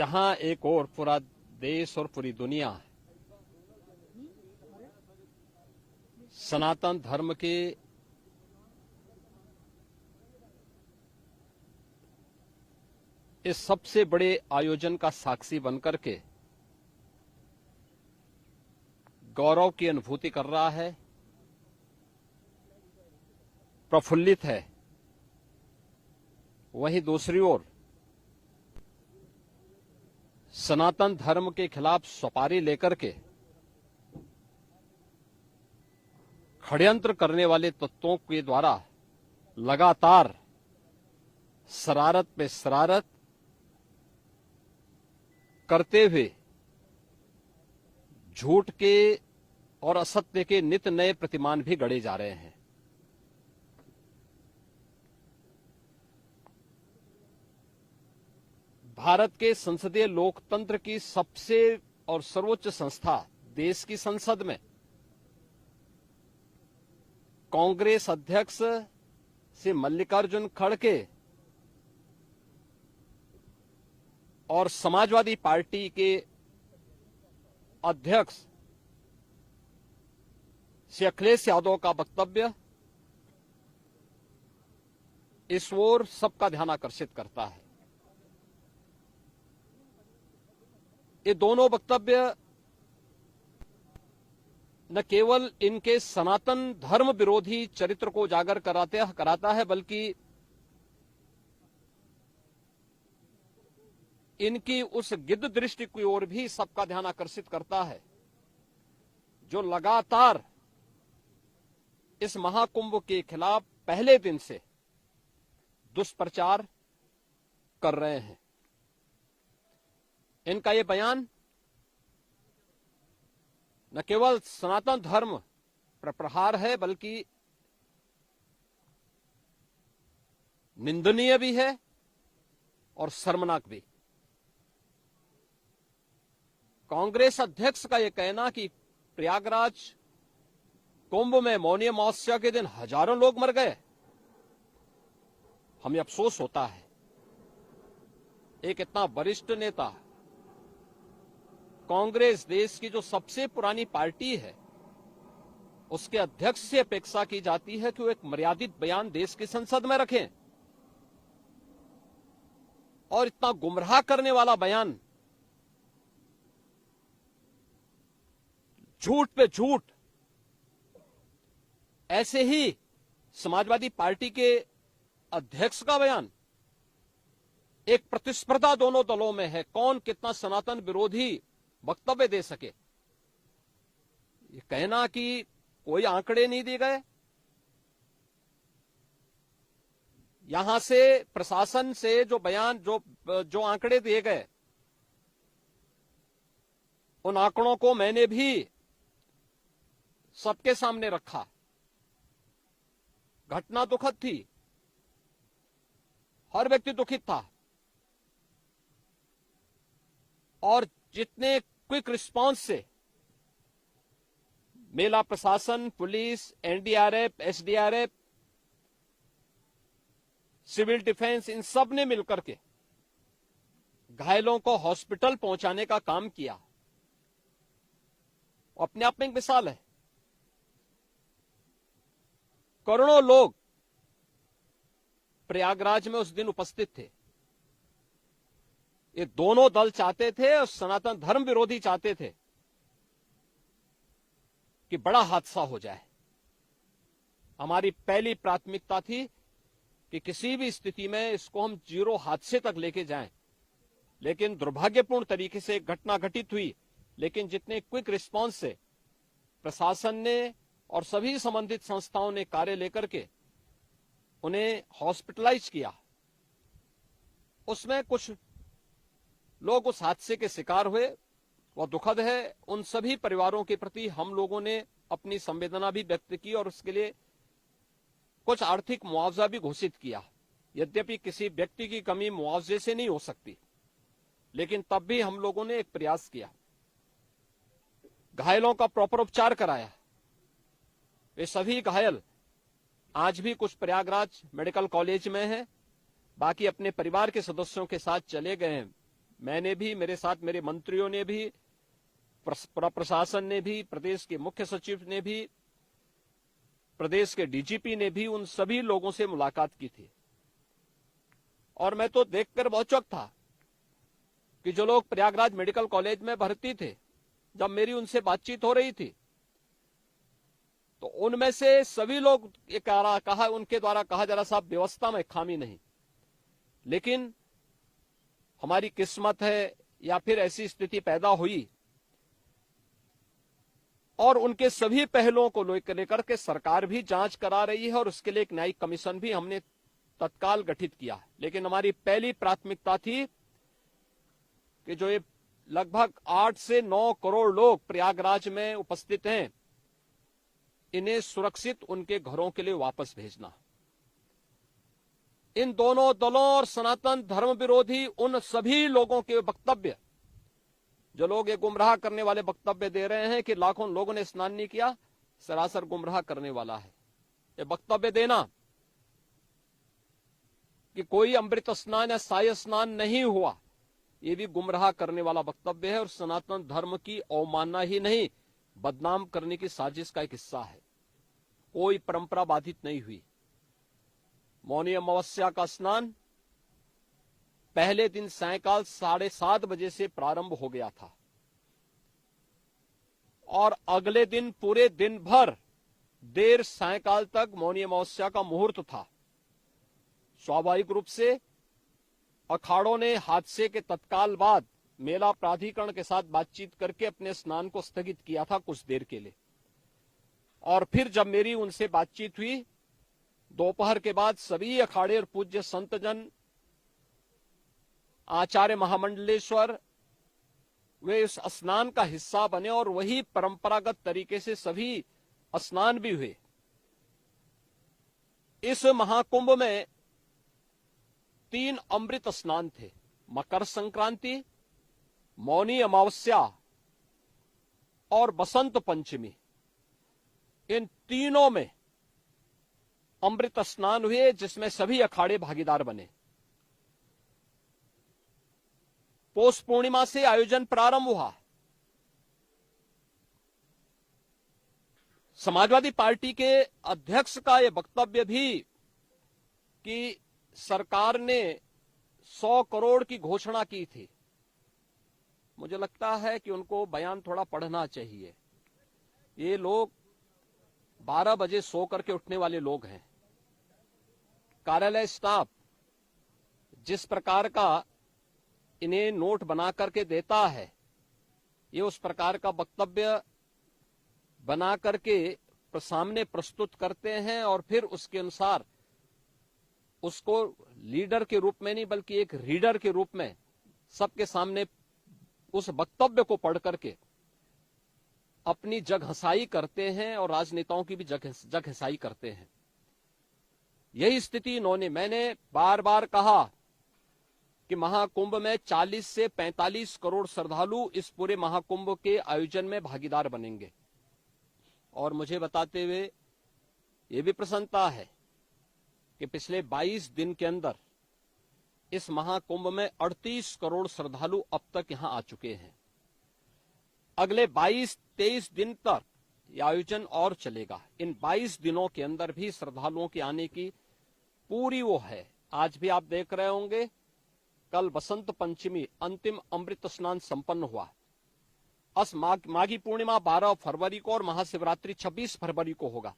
जहां एक और पूरा देश और पूरी दुनिया सनातन धर्म के इस सबसे बड़े आयोजन का साक्षी बनकर के गौरव की अनुभूति कर रहा है, प्रफुल्लित है, वहीं दूसरी ओर सनातन धर्म के खिलाफ सपारी लेकर के षड्यंत्र करने वाले तत्वों के द्वारा लगातार शरारत पे शरारत करते हुए झूठ के और असत्य के नित नए प्रतिमान भी गढ़े जा रहे हैं। भारत के संसदीय लोकतंत्र की सबसे और सर्वोच्च संस्था देश की संसद में कांग्रेस अध्यक्ष से मल्लिकार्जुन खड़गे और समाजवादी पार्टी के अध्यक्ष श्री अखिलेश यादव का वक्तव्य इस ओर सबका ध्यान आकर्षित करता है। ये दोनों वक्तव्य न केवल इनके सनातन धर्म विरोधी चरित्र को उजागर कराता है, बल्कि इनकी उस गिद्ध दृष्टि की ओर भी सबका ध्यान आकर्षित करता है जो लगातार इस महाकुंभ के खिलाफ पहले दिन से दुष्प्रचार कर रहे हैं। इनका ये बयान न केवल सनातन धर्म पर प्रहार है, बल्कि निंदनीय भी है और शर्मनाक भी। कांग्रेस अध्यक्ष का यह कहना कि प्रयागराज कुंभ में मौनी अमावस्या के दिन हजारों लोग मर गए, हमें अफसोस होता है। एक इतना वरिष्ठ नेता, कांग्रेस देश की जो सबसे पुरानी पार्टी है, उसके अध्यक्ष से अपेक्षा की जाती है कि वो एक मर्यादित बयान देश की संसद में रखें, और इतना गुमराह करने वाला बयान, झूठ पे झूठ, ऐसे ही समाजवादी पार्टी के अध्यक्ष का बयान, एक प्रतिस्पर्धा दोनों दलों में है, कौन कितना सनातन विरोधी वक्तव्य दे सके। ये कहना कि कोई आंकड़े नहीं दिए गए, यहां से प्रशासन से जो बयान जो आंकड़े दिए गए, उन आंकड़ों को मैंने भी सबके सामने रखा। घटना दुखद थी, हर व्यक्ति दुखित था, और जितने क्विक रिस्पांस से मेला प्रशासन, पुलिस, एनडीआरएफ, एसडीआरएफ, सिविल डिफेंस, इन सब ने मिलकर के घायलों को हॉस्पिटल पहुंचाने का काम किया, अपने आप में एक मिसाल है। करोड़ों लोग प्रयागराज में उस दिन उपस्थित थे। ये दोनों दल चाहते थे और सनातन धर्म विरोधी चाहते थे कि बड़ा हादसा हो जाए। हमारी पहली प्राथमिकता थी कि किसी भी स्थिति में इसको हम जीरो हादसे तक लेके जाएं, लेकिन दुर्भाग्यपूर्ण तरीके से एक घटना घटित हुई। लेकिन जितने क्विक रिस्पांस से प्रशासन ने और सभी संबंधित संस्थाओं ने कार्य लेकर के उन्हें हॉस्पिटलाइज किया, उसमें कुछ लोग उस हादसे के शिकार हुए, वह दुखद है। उन सभी परिवारों के प्रति हम लोगों ने अपनी संवेदना भी व्यक्त की और उसके लिए कुछ आर्थिक मुआवजा भी घोषित किया। यद्यपि किसी व्यक्ति की कमी मुआवजे से नहीं हो सकती, लेकिन तब भी हम लोगों ने एक प्रयास किया। घायलों का प्रॉपर उपचार कराया। वे सभी घायल आज भी कुछ प्रयागराज मेडिकल कॉलेज में हैं, बाकी अपने परिवार के सदस्यों के साथ चले गए हैं मैंने भी, मेरे साथ मेरे मंत्रियों ने भी, प्रशासन ने भी, प्रदेश के मुख्य सचिव ने भी, प्रदेश के डीजीपी ने भी उन सभी लोगों से मुलाकात की थी। और मैं तो देखकर बहुत चौंक था कि जो लोग प्रयागराज मेडिकल कॉलेज में भर्ती थे, जब मेरी उनसे बातचीत हो रही थी, तो उनमें से सभी लोग ये कहा, उनके द्वारा कहा जा रहा, साहब व्यवस्था में खामी नहीं, लेकिन हमारी किस्मत है या फिर ऐसी स्थिति पैदा हुई। और उनके सभी पहलुओं को लेकर के सरकार भी जांच करा रही है और उसके लिए एक न्यायिक कमीशन भी हमने तत्काल गठित किया। लेकिन हमारी पहली प्राथमिकता थी कि जो ये लगभग 8 से 9 करोड़ लोग प्रयागराज में उपस्थित हैं, इन्हें सुरक्षित उनके घरों के लिए वापस भेजना। इन दोनों दलों और सनातन धर्म विरोधी उन सभी लोगों के वक्तव्य, जो लोग ये गुमराह करने वाले वक्तव्य दे रहे हैं कि लाखों लोगों ने स्नान नहीं किया, सरासर गुमराह करने वाला है। ये वक्तव्य देना कि कोई अमृत स्नान या साय स्नान नहीं हुआ, ये भी गुमराह करने वाला वक्तव्य है और सनातन धर्म की अवमानना ही नहीं, बदनाम करने की साजिश का एक हिस्सा है। कोई परंपरा बाधित नहीं हुई। मौनी अमावस्या का स्नान पहले दिन सायकाल 7:30 बजे से प्रारंभ हो गया था और अगले दिन पूरे दिन भर देर सायकाल तक मौनी अमावस्या का मुहूर्त था। स्वाभाविक रूप से अखाड़ों ने हादसे के तत्काल बाद मेला प्राधिकरण के साथ बातचीत करके अपने स्नान को स्थगित किया था कुछ देर के लिए। और फिर जब मेरी उनसे बातचीत हुई दोपहर के बाद, सभी अखाड़े और पूज्य संतजन, आचार्य महामंडलेश्वर, वे इस स्नान का हिस्सा बने और वही परंपरागत तरीके से सभी स्नान भी हुए। इस महाकुंभ में 3 अमृत स्नान थे, मकर संक्रांति, मौनी अमावस्या और बसंत पंचमी। इन तीनों में अमृत स्नान हुए जिसमें सभी अखाड़े भागीदार बने। पौष पूर्णिमा से आयोजन प्रारंभ हुआ। समाजवादी पार्टी के अध्यक्ष का यह वक्तव्य भी कि सरकार ने 100 करोड़ की घोषणा की थी, मुझे लगता है कि उनको बयान थोड़ा पढ़ना चाहिए। ये लोग 12 बजे सो करके उठने वाले लोग हैं। कार्यालय स्टाफ जिस प्रकार का इन्हें नोट बना करके देता है, ये उस प्रकार का वक्तव्य बना करके सामने प्रस्तुत करते हैं और फिर उसके अनुसार उसको लीडर के रूप में नहीं बल्कि एक रीडर के रूप में सबके सामने उस वक्तव्य को पढ़ करके अपनी जगहसाई करते हैं और राजनेताओं की भी जगहसाई करते हैं। यही स्थिति इन्होंने, मैंने बार बार कहा कि महाकुंभ में 40 से 45 करोड़ श्रद्धालु इस पूरे महाकुंभ के आयोजन में भागीदार बनेंगे। और मुझे बताते हुए ये भी प्रसन्नता है कि पिछले 22 दिन के अंदर इस महाकुंभ में 38 करोड़ श्रद्धालु अब तक यहां आ चुके हैं। अगले 22-23 दिन तक यह आयोजन और चलेगा। इन 22 दिनों के अंदर भी श्रद्धालुओं के आने की पूरी वो है। आज भी आप देख रहे होंगे, कल बसंत पंचमी अंतिम अमृत स्नान संपन्न हुआ। माघी पूर्णिमा 12 फरवरी को और महाशिवरात्रि 26 फरवरी को होगा।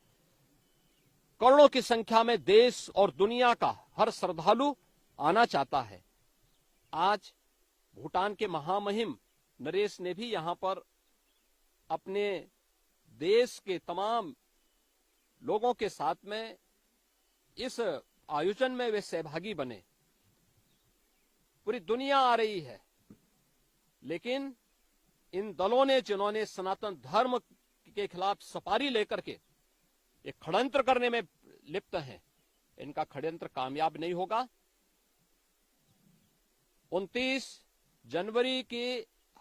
करोड़ों की संख्या में देश और दुनिया का हर श्रद्धालु आना चाहता है। आज भूटान के महामहिम नरेश ने भी यहां पर अपने देश के तमाम लोगों के साथ में इस आयोजन में वे सहभागी बने। पूरी दुनिया आ रही है, लेकिन इन दलों ने जिन्होंने सनातन धर्म के खिलाफ सपारी लेकर के एक षड्यंत्र करने में लिप्त हैं, इनका षड्यंत्र कामयाब नहीं होगा। 29 जनवरी के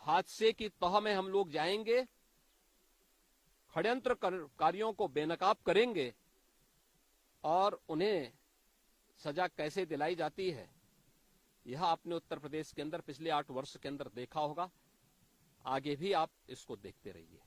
हादसे की तह में हम लोग जाएंगे, षड्यंत्रकारियों को बेनकाब करेंगे और उन्हें सजा कैसे दिलाई जाती है यह आपने उत्तर प्रदेश के अंदर पिछले 8 वर्ष के अंदर देखा होगा। आगे भी आप इसको देखते रहिए।